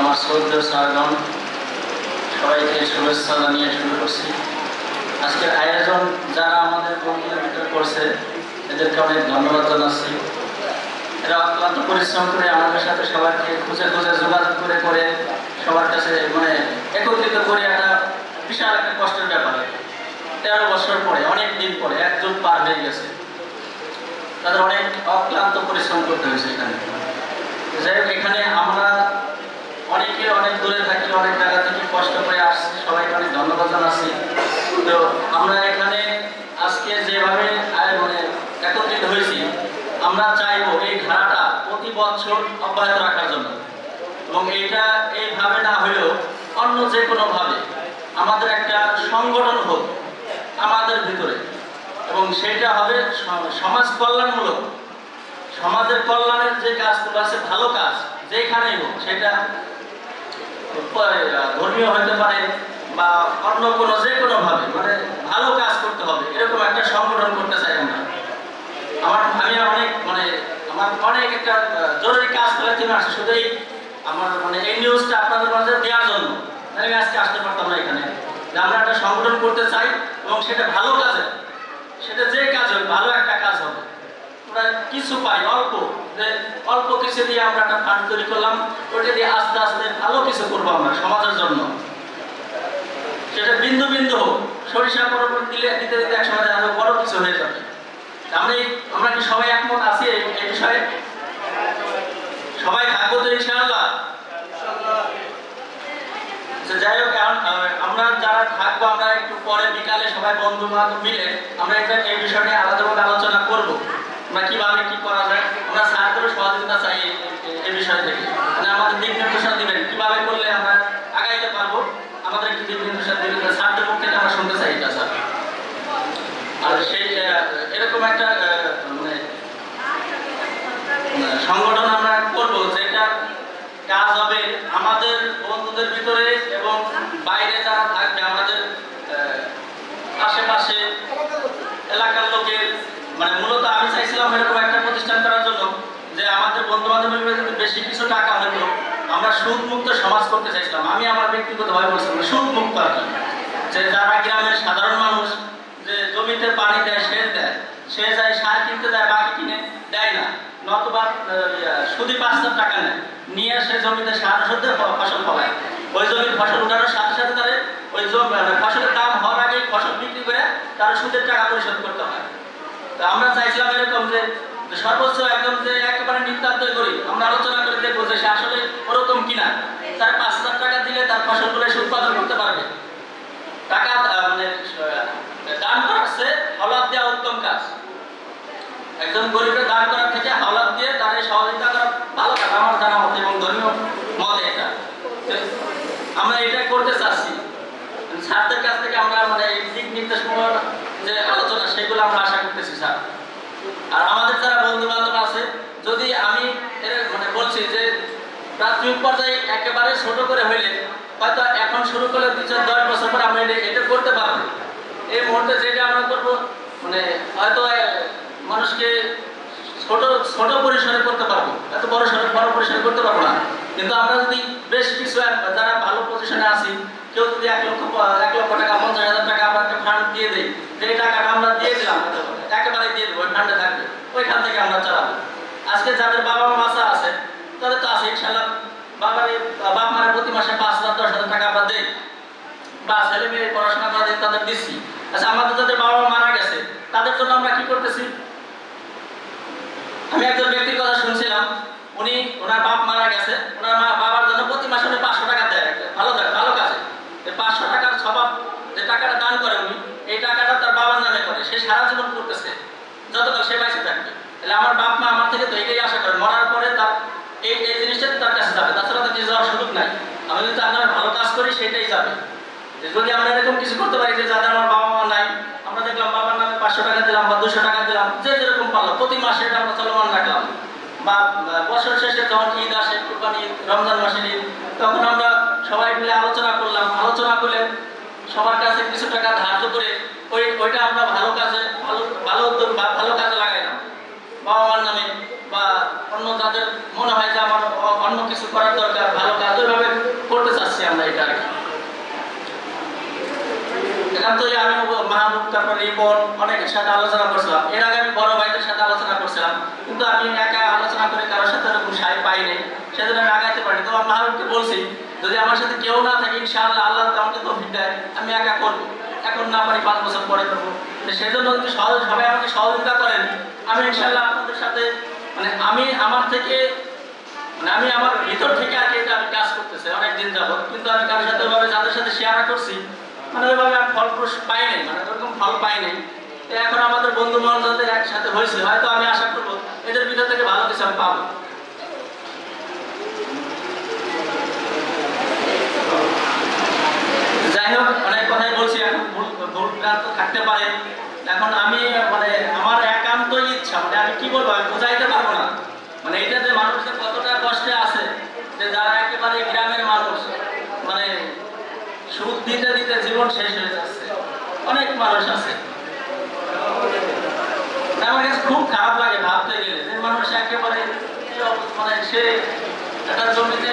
আমার শ্রদ্ধেয় স্যারগণ সবাইকে শুভেচ্ছা জানিয়ে শুরু করছি। আজকের আয়োজন যারা আমাদের বন্ধুদের ভিতরে করছে এদেরকে অনেক ধন্যবাদ জানাচ্ছি। এরা অত্যন্ত পরিশ্রম করে আমাদের সাথে সবাইকে খুঁজে খুঁজে যোগাযোগ করে করে সবার কাছে মানে একত্রিত করে একটা বিশাল একটা কষ্টের ব্যাপার। 13 বছর পরে, অনেক দিন পরে, 1 যুগ পার হয়ে গেছে, তাদের অনেক অক্লান্ত পরিশ্রম করতে হয়েছে এখানে। যাই হোক, এখানে আমরা অনেকে অনেক দূরে থাকি, অনেক জায়গা থেকে কষ্ট করে আসছি, সবাইকে অনেক ধন্যবাদ জানাচ্ছি। তো আমরা এখানে আজকে যেভাবে মানে একত্রিত হয়েছি, আমরা চাইবো এই ধারাটা প্রতি বছর অব্যাহত রাখার জন্য, এবং এইটা এইভাবে না হলেও অন্য যে কোনোভাবে আমাদের একটা সংগঠন হোক আমাদের ভিতরে, এবং সেটা হবে সমাজ কল্যাণমূলক। সমাজের কল্যাণের যে কাজগুলো আছে, ভালো কাজ যেখানেই হোক, সেটা ধর্মীয় হতে পারে বা অন্য কোনো যে কোনোভাবে মানে ভালো কাজ করতে হবে, এরকম একটা সংগঠন করতে চাই আমরা। আমি আমার অনেক একটা জরুরি কাজ করে তিনি আসছে, শুধু আমার মানে এই নিউজটা আপনাদের মাঝে দেওয়ার জন্য আমি আজকে আসতে পারতাম না এখানে, যে আমরা একটা সংগঠন করতে চাই এবং সেটা ভালো কাজে, সেটা যে কাজ হবে ভালো একটা কাজ হবে। আমরা কিছু পাই অল্প কিছু দিয়ে আমরা একটা ফান্ড তৈরি করলাম, ওটা দিয়ে আস্তে আস্তে ভালো কিছু করবো আমরা সমাজের জন্য। সেটা বিন্দু বিন্দু হোক, সরিষা পরপর দিলে দিতে দিতে একসময় আরো বড় কিছু হয়ে যাবে। আমরা কি সবাই একমত আছি এই বিষয়ে? সবাই থাকবো তো ইনশাআল্লাহ? যাই হোক, আমরা যারা থাকবো, আমরা একটু পরে বিকালে সবাই বন্ধু বান্ধব মিলে আমরা এই বিষয় নিয়ে আলাদাভাবে আলোচনা করবো, আমরা কিভাবে কি করা যায়। আমরা স্যারদেরও সহযোগিতা চাই এই বিষয় থেকে, মানে আমাদের দিক নির্দেশনা দিবেন কিভাবে করলে আমরা আগাইতে পারবো, আমাদের একটু দিক নির্দেশনা দিবেন, স্যারদের মুখ থেকে আমরা শুনতে চাই এটা স্যার। আর সেই এরকম একটা মানে সংগঠন আমরা করবো, যেটা কাজ হবে আমাদের বন্ধুদের ভিতরে এবং বাইরে যারা থাকবে, আমাদের আশেপাশে এলাকার লোকের, মানে মূলত আমি চাইছিলাম এরকম একটা প্রতিষ্ঠান করার জন্য, যে আমাদের বন্ধু বান্ধবের যদি বেশি কিছু টাকা হতো, আমরা সুদ মুক্ত সমাজ করতে চাইছিলাম। আমি আমার ব্যক্তিগতভাবে বলছিলাম সুদ মুক্ত আর কি, যে যারা গ্রামের সাধারণ মানুষ, যে জমিতে পানি দেয়, সেচ দেয়, সে যায় সার কিনতে দেয়, বাকি কিনে দেয় না, নতুবা সুদি 5,000 টাকা নেয়, নিয়ে সে জমিতে সার ওষুধ দিয়ে ফসল ফলায়। ওই জমির ফসল উঠানোর সাথে সাথে তার ওই ফসলের দাম হওয়ার আগেই ফসল বিক্রি করে তার সুদের টাকা পরিশোধ করতে হয়। তো আমরা চাইছিলাম এরকম যে সর্বোচ্চ একদম যে একেবারে নিতান্ত করি, আমরা আলোচনা করে দেখবো যে সে আসলে ওরকম কিনা। তার 5,000 টাকা দিলে তার ফসলগুলো সে উৎপাদন করতে পারবে। টাকা মানে দান করার চেয়ে হাওলাত দেওয়া উত্তম কাজ। একজন গরিবের দান করার থেকে হাওলাত দিয়ে তাদের সহযোগিতা করা ভালো কাজ আমার জানা মতে, এবং ধর্মীয় মতে এটা আমরা এটা করতে চাচ্ছি। স্যারদের কাছ থেকে আমরা মানে দিক নির্দেশমূলক যে আলোচনা, সেগুলো আমরা আশা করতেছি স্যার। আর আমাদের যারা বন্ধু বান্ধব আছে, যদি আমি মানে বলছি যে প্রাথমিক পর্যায়ে একেবারে ছোট করে হইলে হয়তো এখন শুরু করলে 2-10 বছর পর আমরা এটা করতে পারবো। এই মুহূর্তে যেটা আমরা করবো মানে হয়তো মানুষকে ছোট ছোট পরিসরে করতে পারবো, এত বড় পরিসরে করতে পারবো না। কিন্তু আমরা যদি বেশ কিছু যারা ভালো পজিশনে আছি, কেউ যদি 1 লক্ষ টাকা, 50,000 টাকা আমরা একটা ফান্ড দিয়ে দিই, যে টাকাটা আমরা দিয়ে দিলাম একেবারে দিয়ে দেবো, ওই ফান্ডে থাকবে, ওইখান থেকে আমরা চালাবো। আজকে যাদের বাবা মা আছে তাদের তো আছে ইনশাল্লাহ, বাবা মায়ের প্রতি মাসে 5,000-10,000 টাকা আমরা দিই, বা ছেলে মেয়ে পড়াশোনা করে তাদের দিচ্ছি। আচ্ছা, আমাদের যাদের বাবা মা মারা গেছে তাদের জন্য আমরা কি করতেছি? আমি একজন ব্যক্তির কথা শুনছিলাম, ওনার বাপ মারা গেছে, ওনার বাবার জন্য প্রতি মাসে 500 টাকা দেয়, ভালো কাজে। 500 টাকার স্বভাব যে টাকাটা দান করে উনি, এই টাকাটা তার বাবার নামে করে, সে সারা জীবন করতেছে যতকাল সে বেঁচে থাকবে। তাহলে আমার বাপ মা আমার থেকে তো এটাই আশা করে, মরার পরে তার এই জিনিসটা তার কাছে যাবে, তাছাড়া তার কিছু যাওয়ার সুযোগ নাই। আমি যদি তার নামে ভালো কাজ করি সেটাই যাবে। যদি আমরা এরকম কিছু করতে পারি যে যাদের আমার বাবা মা নাই, আমরা দেখলাম বাবার নামে 500 টাকা দিলাম বা 200 টাকা দিলাম, যে যেরকম পারলো প্রতি মাসে এটা আমরা চলমান রাখলাম, বা বছর শেষে যখন ঈদ আসে, কুরবানি ঈদ, রমজান মাসের ঈদ, তখন আমরা সবাই মিলে আলোচনা করলাম, আলোচনা করে সবার কাছে কিছু টাকা ধার্য করে ওইটা আমরা ভালো কাজে ভালো কাজে লাগাইলাম, বাবা মার নামে বা অন্য যাদের মনে হয় যে আমার অন্য কিছু করার দরকার, ভালো কাজ, ওইভাবে ইনশাআল্লাহ এটা আর কি। একান্তই আমি মাহবুব, তারপর রিপন অনেকের সাথে আলোচনা করছিলাম, এর আগে আমি বড় ভাইদের সাথে আলোচনা করছিলাম, কিন্তু আমি একা আলোচনা করে কারোর সাথে এরকম সাহেব পাই নাই, সেজন্য আমি আগাইতে পারিনি। তো মাহবুবকে বলছি যদি আমার সাথে কেউ না থাকে ইনশাআল্লাহ আল্লাহ আমাকে তৌফিক দেয় আমি একা করবো, এখন না পারি 5 বছর পরে করবো। সেজন্য যদি সবাই আমাকে সহযোগিতা করেন আমি ইনশাআল্লাহ আপনাদের সাথে আমি আমার থেকে আমি আমার ভিতর থেকে আর কি এটা আমি কাজ করতেছি অনেকদিন যাবত, কিন্তু আমি কারোর সাথে ওইভাবে যাদের সাথে শেয়ার করছি ওইভাবে আমি ফলপ্রস পাই নাই, ওরকম ফল পাই নাই। এখন আমাদের বন্ধু মহলদের একসাথে হয়েছে, হয়তো আমি আশা করবো এদের ভিতর থেকে ভালো কিছু আমি পাবো। যাই হোক, অনেক কথাই বলছি, এখন ভুল থাকতে পারে। এখন আমি আমার একান্তই ইচ্ছা, আমি কি বলবো আমি বোঝাইতে পারবো না, এটা যে মানুষের কতটা কষ্টে আছে, যে যারা একেবারে গ্রামের মানুষ সুদ দিতে দিতে জীবন শেষ হয়ে যাচ্ছে, অনেক মানুষ আছে। আমার কাছে খুব খারাপ লাগে ভাবতে গেলে যে মানুষ একেবারে সে একটা জমিতে